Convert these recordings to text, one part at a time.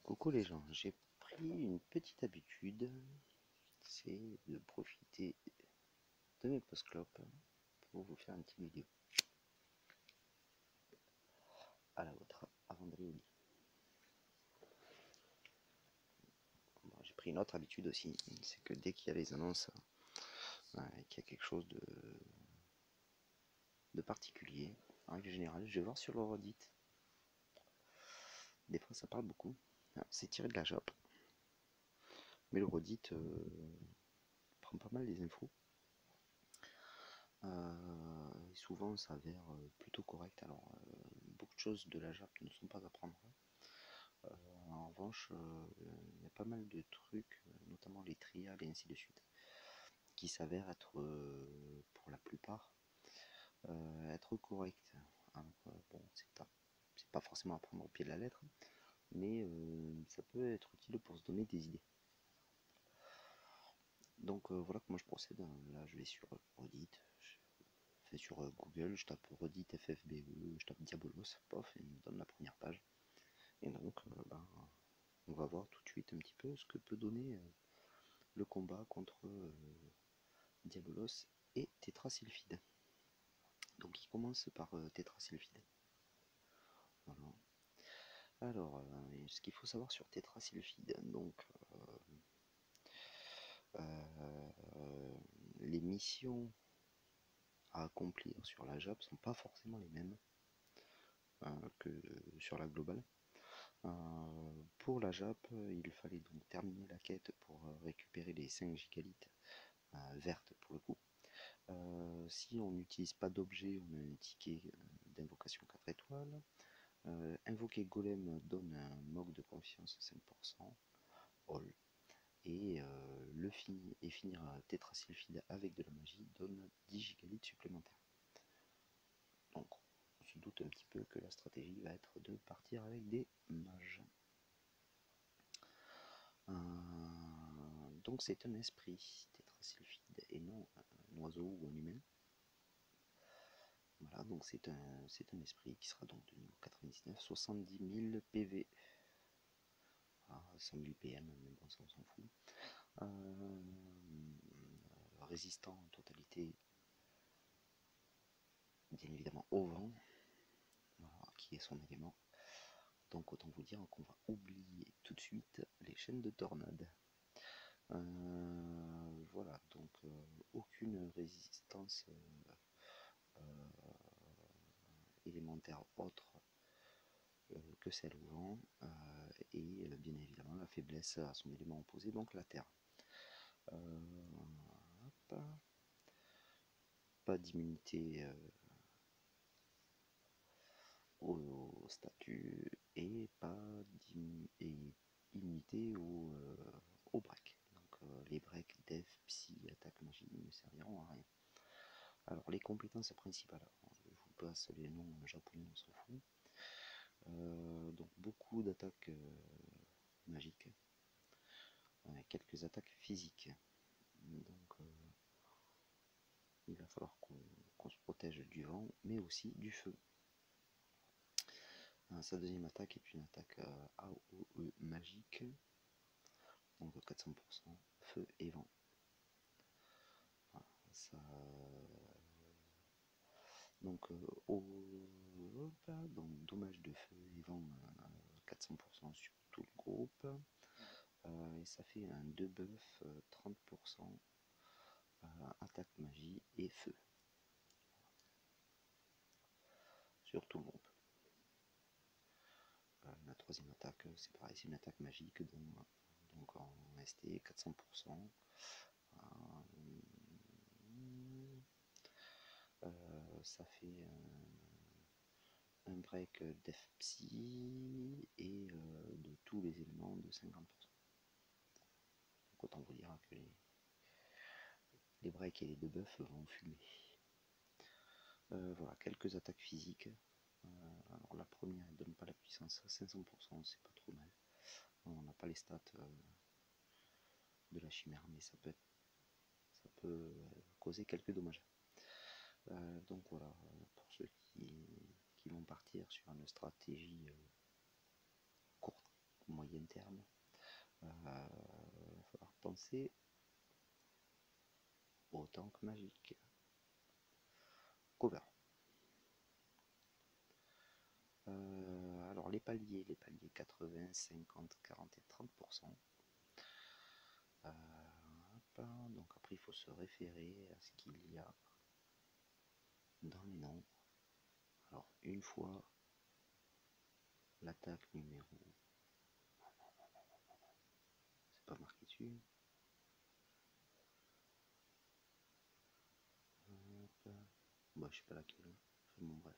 Coucou les gens, j'ai pris une petite habitude, c'est de profiter de mes post-clopes pour vous faire une petite vidéo à la vôtre avant d'aller au lit. Bon, j'ai pris une autre habitude aussi, c'est que dès qu'il y a les annonces, qu'il y a quelque chose de particulier, en règle générale, je vais voir sur le Reddit. Des fois ça parle beaucoup, c'est tiré de la Jap, mais le Reddit prend pas mal les infos. Souvent ça s'avère plutôt correct. Alors beaucoup de choses de la Jap ne sont pas à prendre. En revanche, il y a pas mal de trucs, notamment les trials et ainsi de suite, qui s'avèrent être, pour la plupart, être corrects. Alors, bon, c'est pas forcément à prendre au pied de la lettre, mais ça peut être utile pour se donner des idées. Donc voilà comment je procède. Là, je vais sur Reddit, je fais sur Google, je tape Reddit FFBE, je tape Diabolos, pof, et il me donne la première page. Et donc, on va voir tout de suite un petit peu ce que peut donner le combat contre Diabolos et Tétrasylphide. Donc il commence par Tétrasylphide. Voilà. Alors, ce qu'il faut savoir sur Tétrasylphide, donc les missions à accomplir sur la JAP sont pas forcément les mêmes que sur la globale. Pour la JAP, il fallait donc terminer la quête pour récupérer les 5 gigalitres vertes pour le coup. Si on n'utilise pas d'objet, on a un ticket d'invocation 4 étoiles. Invoquer Golem donne un moque de confiance 5%, all. Et finir Tétrasylphide avec de la magie donne 10 gigalitres supplémentaires. Donc on se doute un petit peu que la stratégie va être de partir avec des mages. Donc c'est un esprit Tétrasylphide et non un oiseau ou un humain. Voilà, donc c'est un esprit qui sera donc de niveau 99, 70 000 PV. Ah, 100 000 PM, mais bon, ça on s'en fout. Résistant en totalité, bien évidemment, au vent, voilà, qui est son élément. Donc autant vous dire qu'on va oublier tout de suite les chaînes de tornades. Voilà, donc aucune résistance élémentaire autre que celle au vent, et bien évidemment la faiblesse à son élément opposé, donc la terre. Pas d'immunité au statut et pas d'immunité au break. Donc les breaks, def, psy, attaque, magie ne serviront à rien. Alors les compétences principales, je vous passe les noms japonais, on s'en fout. Donc beaucoup d'attaques magiques, quelques attaques physiques. Donc il va falloir qu'on se protège du vent, mais aussi du feu. Sa deuxième attaque est une attaque AOE magique, donc 400% feu et vent. Voilà, ça, donc, donc dommage de feu et vent 400% sur tout le groupe, et ça fait un debuff 30% attaque magie et feu sur tout le groupe. La troisième attaque, c'est pareil, c'est une attaque magique, donc en ST 400%. Ça fait un break def psy et de tous les éléments de 50%. Donc autant vous dire que les breaks et les debuffs vont fumer. Voilà, quelques attaques physiques. Alors la première, elle donne pas la puissance à 500%, c'est pas trop mal. On n'a pas les stats de la chimère, mais ça peut causer quelques dommages. Donc voilà, pour ceux qui vont partir sur une stratégie courte, moyen terme, il va falloir penser au tank magique. Cover. Alors les paliers 80, 50, 40 et 30%. Donc après il faut se référer à ce qu'il y a dans les nombres. Alors une fois l'attaque numéro, c'est pas marqué dessus. Bah, je sais pas laquelle. Enfin, bon, bref,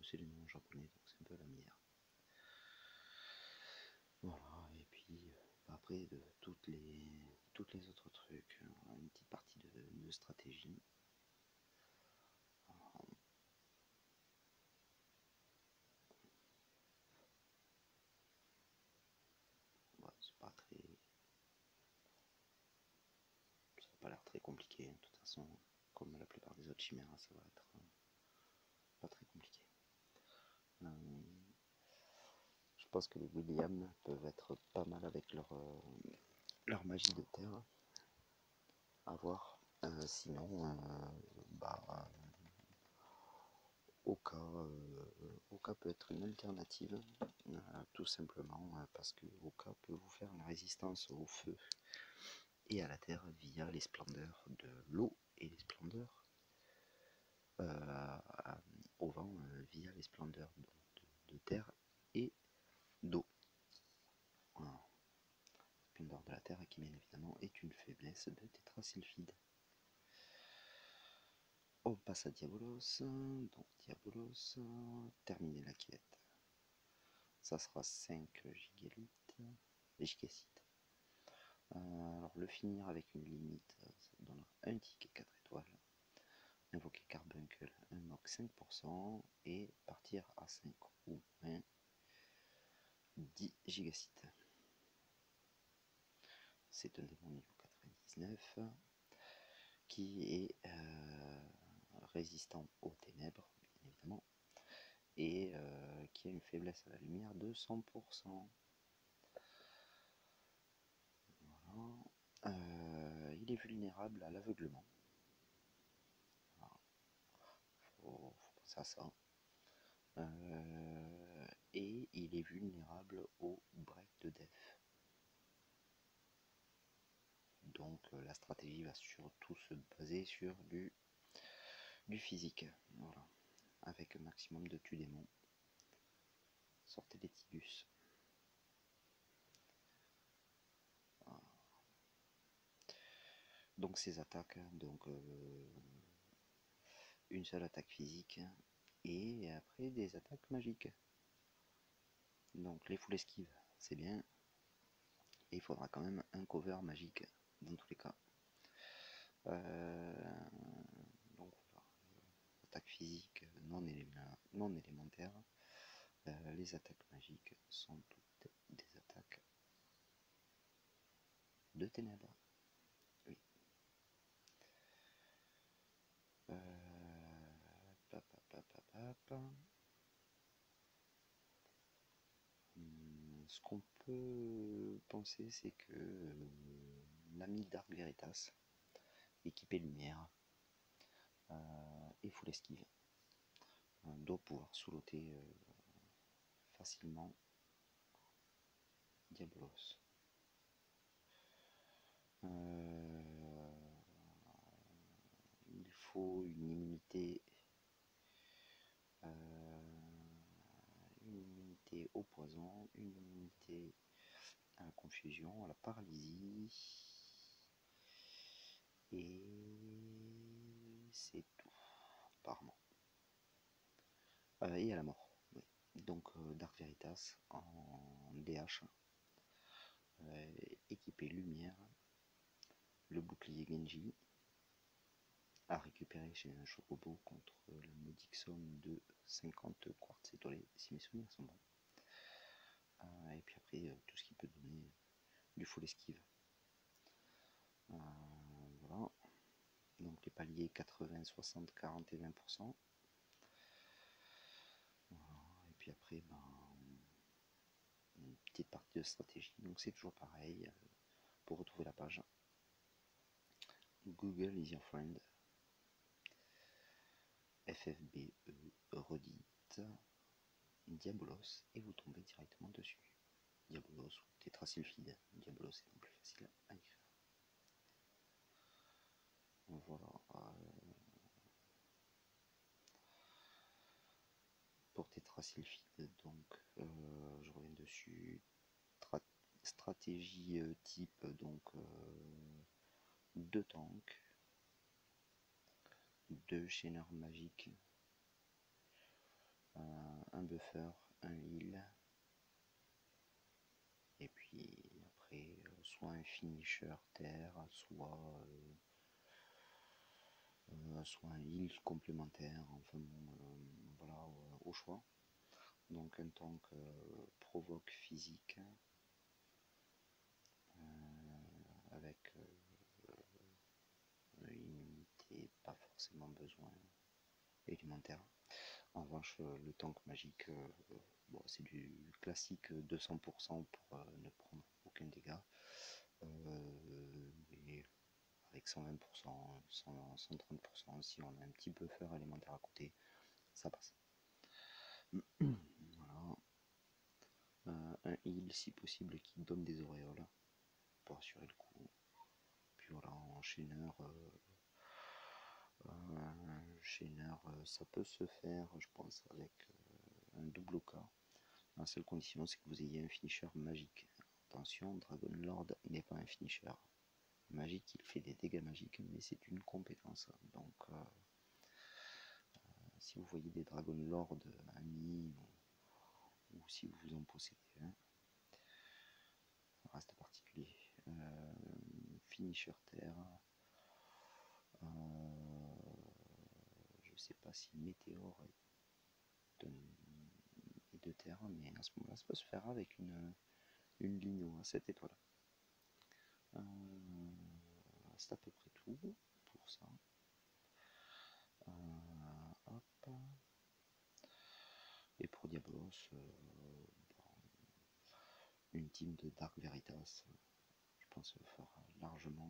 c'est des noms japonais donc c'est un peu la misère. Voilà, et puis après de toutes les autres trucs, une petite partie de stratégie. Ouais, c'est pas très. Ça n'a pas l'air très compliqué, de toute façon, comme la plupart des autres chimères, ça va être pas très compliqué. Je pense que les Williams peuvent être pas mal avec leur magie de terre. À voir. Sinon, Oka peut être une alternative, tout simplement parce que Oka peut vous faire une résistance au feu et à la terre via les splendeurs de l'eau et les splendeurs au vent via les splendeurs de terre et d'eau. Voilà. Splendeur de la terre qui bien évidemment est une faiblesse de tétrasylphide. On passe à Diabolos. Donc Diabolos, terminer la quête. Ça sera 5 gigacites. Alors le finir avec une limite, ça donnera un ticket 4 étoiles. Invoquer Carbuncle, unlock 5% et partir à 5 ou moins 10 gigacites. C'est un démon niveau 99 qui est résistant aux ténèbres, bien évidemment, et qui a une faiblesse à la lumière de 100%. Voilà. Il est vulnérable à l'aveuglement. Voilà. Faut penser à ça. Et il est vulnérable au break de def. Donc la stratégie va surtout se baser sur du physique. Voilà. Avec un maximum de tue démons. Sortez des Tidus. Voilà. Donc ces attaques, donc une seule attaque physique et après des attaques magiques. Donc les full esquives, c'est bien. Et il faudra quand même un cover magique dans tous les cas. Donc voilà. Attaque physique non élémentaire. Les attaques magiques sont toutes des attaques de ténèbres. Oui. Ce qu'on peut penser, c'est que l'ami Dark Veritas, équipé lumière et full esquive, doit pouvoir sous-loter facilement Diabolos. Il faut une immunité au poison, une immunité à la confusion, à la paralysie, et c'est tout, apparemment. Et à la mort, oui. Donc Dark Veritas en DH, équipé lumière, le bouclier Genji, à récupérer chez un chocobo contre la modique somme de 50 quartz étoilés, si mes souvenirs sont bons. Et puis après, tout ce qui peut donner du full esquive. Voilà. Donc les paliers 80, 60, 40 et 20%. Voilà. Et puis après, petite partie de stratégie. Donc c'est toujours pareil. Pour retrouver la page, Google is your friend, FFBE, Reddit, Diabolos, et vous tombez directement dessus. Diabolos ou tétrasulfide. Diabolos est plus facile à écrire. Voilà. Pour tétrasulfide, donc je reviens dessus. Stratégie type, donc 2 tanks, 2 chaîneurs magiques, un buffer, un heal, et puis après soit un finisher terre, soit un heal complémentaire, enfin voilà, au choix. Donc un tank provoque physique avec une unité, pas forcément besoin élémentaire. En revanche, le tank magique, bon, c'est du classique 200% pour ne prendre aucun dégât. Mais avec 120%, 130%, si on a un petit buffer élémentaire à côté, ça passe. Voilà. Un heal si possible qui donne des auréoles pour assurer le coup. Puis voilà, enchaîneur. Ça peut se faire, je pense, avec un double K. La seule condition, c'est que vous ayez un finisher magique. Attention, Dragon Lord n'est pas un finisher magique, il fait des dégâts magiques, mais c'est une compétence. Donc, si vous voyez des Dragon Lord amis, ou si vous en possédez un, ça reste particulier. Finisher terre. Je sais pas si Météore est de terre, mais à ce moment-là, ça peut se faire avec une ligne à 7 étoiles. C'est à peu près tout pour ça. Hop. Et pour Diabolos, une team de Dark Veritas, je pense fera largement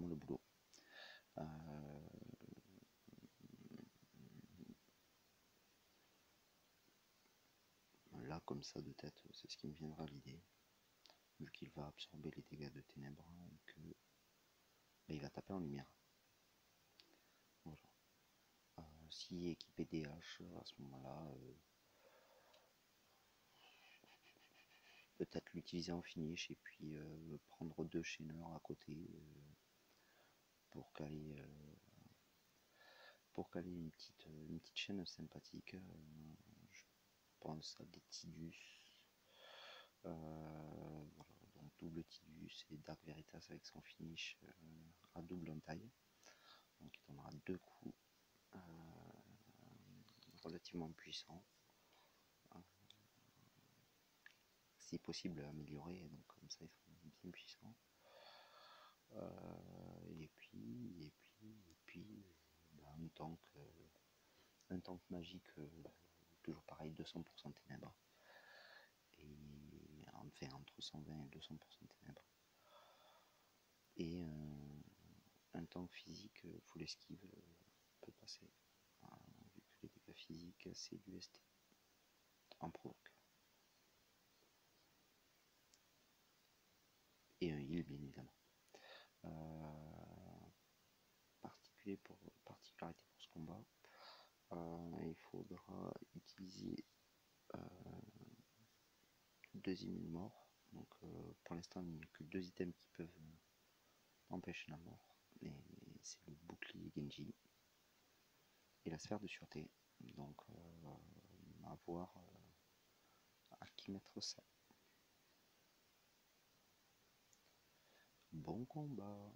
le boulot. Là, comme ça de tête, c'est ce qui me viendra à l'idée, vu qu'il va absorber les dégâts de ténèbres et que il va taper en lumière. Voilà. Si équipé DH, à ce moment-là, peut-être l'utiliser en finish et puis prendre 2 chaîneurs à côté pour caler une petite chaîne sympathique. Je pense à des Tidus. Voilà, donc double Tidus et Dark Veritas avec son finish à double entaille. Donc il donnera 2 coups relativement puissants. Si possible améliorés, donc comme ça ils seront bien puissants. Et puis un tank magique, toujours pareil, 200% ténèbres. Et enfin entre 120 et 200% ténèbres. Et un tank physique full esquive peut passer. Vu que les dégâts physiques c'est du ST en provoque. Et un heal bien évidemment. Particularité pour ce combat, il faudra utiliser 2 immunes morts. Donc pour l'instant il n'y a que 2 items qui peuvent empêcher la mort. Mais c'est le bouclier Genji et la sphère de sûreté. Donc à voir à qui mettre ça. Bon combat.